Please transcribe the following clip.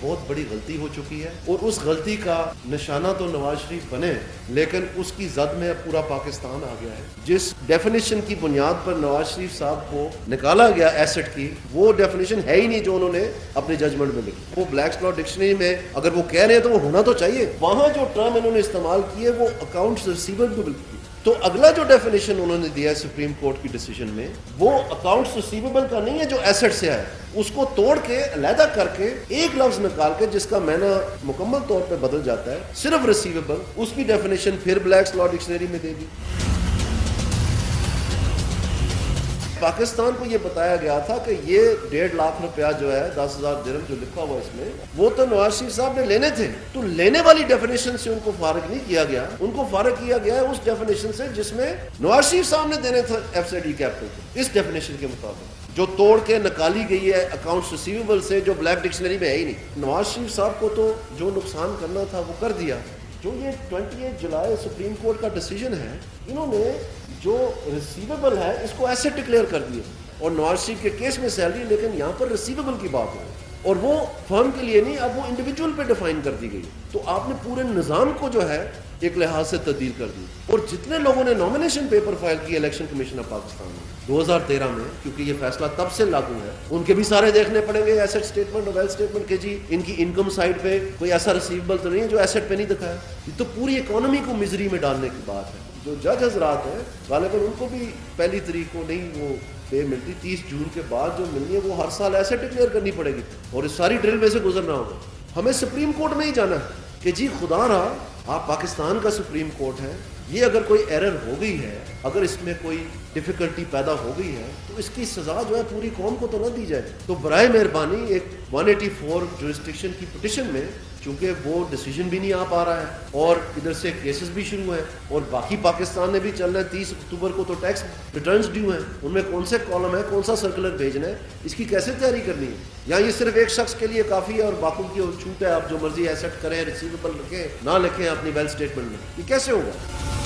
بہت بڑی غلطی ہو چکی ہے اور اس غلطی کا نشانہ تو نواز شریف بنے لیکن اس کی زد میں پورا پاکستان آ گیا ہے. جس ڈیفینیشن کی بنیاد پر نواز شریف صاحب کو نکالا گیا ایسٹ کی وہ ڈیفینیشن ہے ہی نہیں جو انہوں نے اپنے ججمنٹ میں لکھی. وہ بلیکس لاء ڈکشنری میں اگر وہ کہہ رہے ہیں تو وہ ہونا تو چاہیے. وہاں جو ٹرم انہوں نے استعمال کی ہے وہ اکاؤنٹس ریسیویبل کی. تو اگلا جو ڈیفینیشن انہوں نے دیا ہے سپریم کورٹ کی ڈیسیجن میں وہ اکاؤنٹس ریسیویبل کا نہیں ہے جو ایسٹ سے ہے, اس کو توڑ کے علیحدہ کر کے ایک لفظ نکال کے جس کا معنی مکمل طور پہ بدل جاتا ہے صرف ریسیویبل, اس کی ڈیفینیشن پھر بلیکس لاء ڈکشنری میں دے دی. پاکستان کو یہ بتایا گیا تھا کہ یہ 1.5 لاکھ روپیہ جو ہے 10,000 درہم جو لکھا ہوا اس میں وہ تو نواز شریف صاحب نے لینے تھے. تو لینے والی ڈیفینیشن سے ان کو فارغ نہیں کیا گیا, ان کو فارغ کیا گیا ہے اس ڈیفینیشن سے جس میں نواز شریف صاحب نے دینے تھے ایف سی ڈی کیپٹل کو. اس ڈیفینیشن کے مطابق جو توڑ کے نکالی گئی ہے اکاؤنٹس ریسیویبل سے جو بلیک ڈکشنری میں ہے ہی نہیں. نواز شریف صاحب کو تو جو نقصان کرنا تھا وہ کر دیا. جو یہ 28 جولائی سپریم کورٹ کا ڈیسیجن ہے انہوں نے جو ریسیویبل ہے اس کو ایسے ڈکلیئر کر دیا اور نواز شریف کے کیس میں سیلری, لیکن یہاں پر ریسیویبل کی بات ہے اور وہ فرم کے لیے نہیں, اب وہ انڈیویجول پہ ڈیفائن کر دی گئی. تو آپ نے پورے نظام کو جو ہے ایک لحاظ سے تبدیل کر دی. اور جتنے لوگوں نے نامینیشن پیپر فائل کیے الیکشن کمیشن آف پاکستان میں 2013 میں, کیونکہ یہ فیصلہ تب سے لاگو ہے, ان کے بھی سارے دیکھنے پڑیں گے ایسٹ اسٹیٹمنٹ اور ویلتھ اسٹیٹمنٹ کہ جی ان کی انکم سائڈ پہ کوئی ایسا ریسیویبل تو نہیں ہے جو ایسٹ پہ نہیں دکھایا. یہ تو پوری اکانومی کو مزری میں ڈالنے کی بات ہے. جو جج حضرات ہیں غالباً ان کو بھی پہلی تاریخ کو نہیں وہ پے ملتی, 30 جون کے بعد جو ملنی ہے وہ ہر سال ایسے ڈکلیئر کرنی پڑے گی اور اس ساری ڈرل میں سے گزرنا ہوگا. ہمیں سپریم کورٹ میں ہی جانا ہے کہ جی خدا رہا آپ پاکستان کا سپریم کورٹ ہے, یہ اگر کوئی ایرر ہو گئی ہے, اگر اس میں کوئی ڈیفیکلٹی پیدا ہو گئی ہے تو اس کی سزا جو ہے پوری قوم کو تو نہ دی جائے. تو برائے مہربانی ایک 184 جورسڈکشن کی پٹیشن میں, چونکہ وہ ڈیسیجن بھی نہیں آ پا رہا ہے اور ادھر سے کیسز بھی شروع ہیں اور باقی پاکستان نے بھی چلنا ہے, 30 اکتوبر کو تو ٹیکس ریٹرنز ڈیو ہیں, ان میں کون سے کالم ہے, کون سا سرکولر بھیجنا ہے, اس کی کیسے تیاری کرنی ہے. یا یہ صرف ایک شخص کے لیے کافی ہے اور باقی کی چھوٹ ہے, آپ جو مرضی ایسٹ کریں, ریسیویبل لکھیں نہ لکھیں اپنی ویلتھ اسٹیٹمنٹ میں, یہ کیسے ہوگا؟